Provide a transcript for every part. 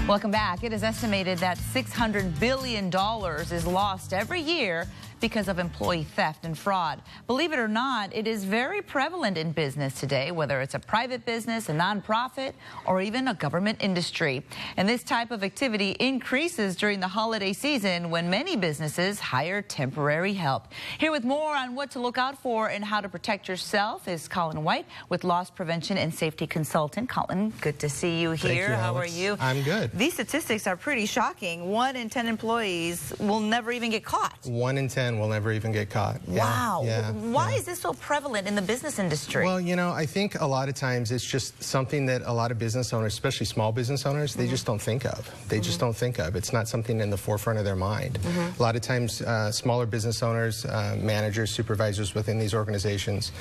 Welcome back. It is estimated that $600 billion is lost every year because of employee theft and fraud. Believe it or not, it is very prevalent in business today, whether it's a private business, a nonprofit, or even a government industry. And this type of activity increases during the holiday season when many businesses hire temporary help. Here with more on what to look out for and how to protect yourself is Colin White with Loss Prevention and Safety Consultant. Colin, good to see you here. Thank you, how Alex. are you? I'm good. These statistics are pretty shocking. 1 in 10 employees will never even get caught. 1 in 10 will never even get caught. Wow. Yeah. Why is this so prevalent in the business industry? Well, you know, I think a lot of times it's just something that a lot of business owners, especially small business owners, they just don't think of. They just don't think of. It's not something in the forefront of their mind. A lot of times smaller business owners, managers, supervisors within these organizations,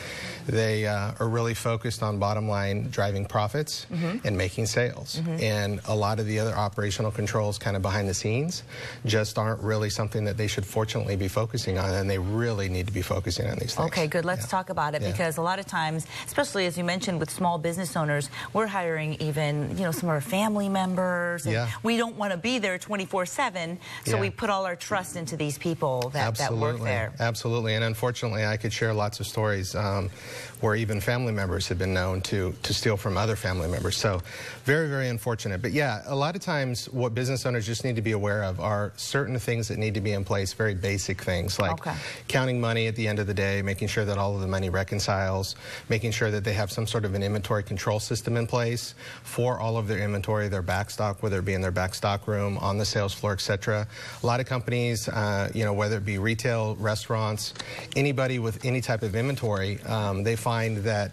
they are really focused on bottom line driving profits and making sales. And a lot of the other operational controls kind of behind the scenes just aren't really something that they should fortunately be focusing on, and they really need to be focusing on these things. Okay, good. Let's talk about it because a lot of times, especially as you mentioned with small business owners, we're hiring even, you know, some of our family members. And we don't want to be there 24/7, so we put all our trust into these people that work there. Absolutely, and unfortunately, I could share lots of stories where even family members have been known to steal from other family members. So very, very unfortunate. But yeah, a lot of times what business owners just need to be aware of are certain things that need to be in place, very basic things like counting money at the end of the day, making sure that all of the money reconciles, making sure that they have some sort of an inventory control system in place for all of their inventory, their back stock, whether it be in their back stock room, on the sales floor, etc. A lot of companies, you know, whether it be retail, restaurants, anybody with any type of inventory, they find that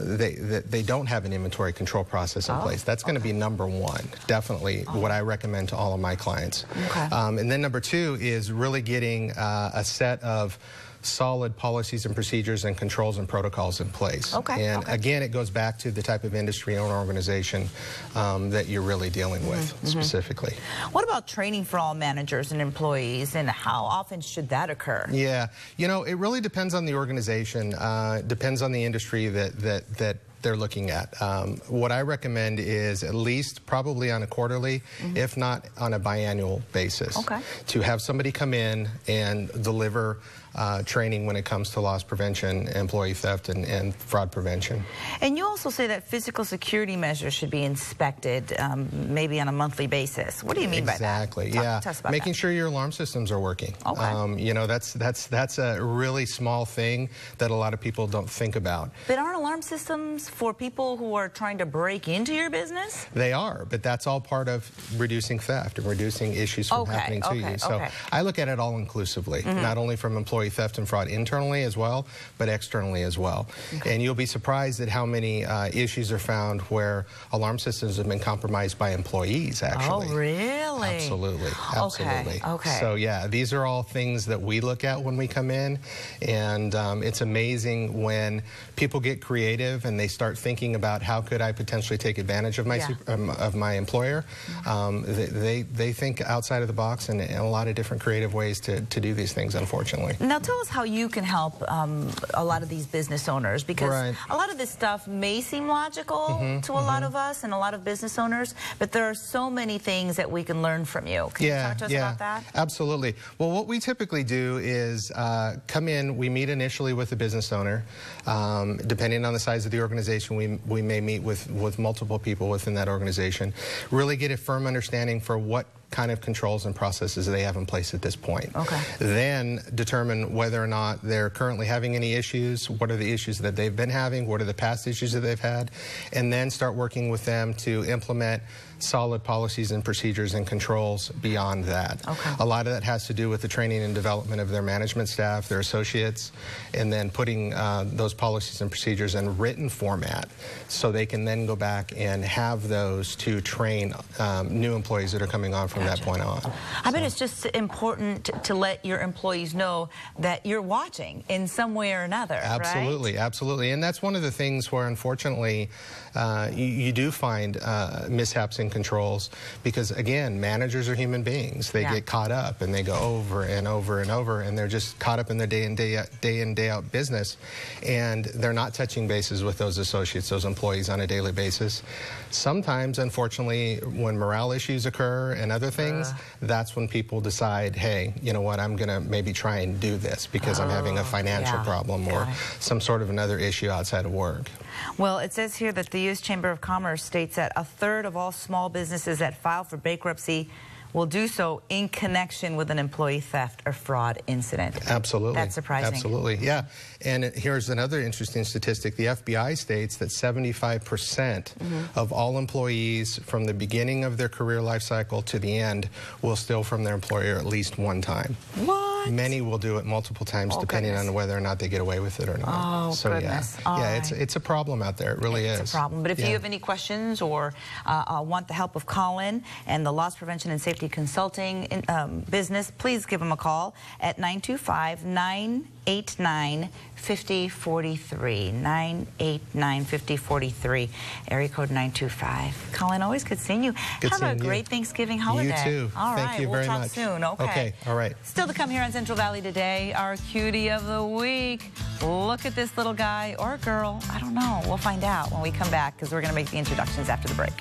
they don't have an inventory control process in place. That's going to be number one, definitely what I recommend to all of my clients. And then number two is really getting a set of solid policies and procedures and controls and protocols in place. And again, it goes back to the type of industry or organization that you're really dealing with specifically. What about training for all managers and employees, and how often should that occur? Yeah, you know, it really depends on the organization, depends on the industry that they're looking at. What I recommend is at least probably on a quarterly, if not on a biannual basis, to have somebody come in and deliver training when it comes to loss prevention, employee theft, and fraud prevention. And you also say that physical security measures should be inspected maybe on a monthly basis. What do you mean by that? Exactly, yeah. Tell us about making sure your alarm systems are working. You know, that's a really small thing that a lot of people don't think about. But aren't alarm systems for people who are trying to break into your business? They are, but that's all part of reducing theft and reducing issues from happening to you. So I look at it all inclusively, not only from employee theft and fraud internally as well, but externally as well. And you'll be surprised at how many issues are found where alarm systems have been compromised by employees, actually. Oh, really? Absolutely, absolutely. So yeah, these are all things that we look at when we come in, and it's amazing when people get creative and they start thinking about how could I potentially take advantage of my employer. They think outside of the box and a lot of different creative ways to do these things, unfortunately. Now tell us how you can help a lot of these business owners, because a lot of this stuff may seem logical to a lot of us and a lot of business owners, but there are so many things that we can learn from you. Can you talk to us about that? Absolutely. Well, what we typically do is come in, we meet initially with the business owner. Depending on the size of the organization, we may meet with multiple people within that organization. Really get a firm understanding for what kind of controls and processes they have in place at this point. Then determine whether or not they're currently having any issues, what are the issues that they've been having, what are the past issues that they've had, and then start working with them to implement solid policies and procedures and controls beyond that. A lot of that has to do with the training and development of their management staff, their associates, and then putting those policies and procedures in written format so they can then go back and have those to train new employees that are coming on from from that point on. I bet it's just important to let your employees know that you're watching in some way or another. Absolutely, right? Absolutely. And that's one of the things where, unfortunately, you do find mishaps in controls because, again, managers are human beings. They get caught up and they go over and over and over, and they're just caught up in their day in, day out business, and they're not touching bases with those associates, those employees on a daily basis. Sometimes, unfortunately, when morale issues occur and other things, that's when people decide, hey, you know what, I'm going to maybe try and do this because I'm having a financial problem or some sort of another issue outside of work. Well, it says here that the U.S. Chamber of Commerce states that 1/3 of all small businesses that file for bankruptcy will do so in connection with an employee theft or fraud incident. Absolutely. That's surprising. Absolutely, yeah. And here's another interesting statistic. The FBI states that 75% of all employees from the beginning of their career life cycle to the end will steal from their employer at least one time. What? Many will do it multiple times depending on whether or not they get away with it or not. Oh, so, goodness. Yeah, it's a problem out there. It really is. It's a problem. But if you have any questions or want the help of Colin and the Loss Prevention and Safety Consulting business, please give them a call at 925-989-5043. 989-5043. Area code 925. Colin, always good seeing you. Have a great Thanksgiving holiday. You too. All right. Thank you very much. We'll talk soon. Okay. All right. Still to come here on Central Valley Today, our cutie of the week. Look at this little guy or girl. I don't know. We'll find out when we come back because we're going to make the introductions after the break.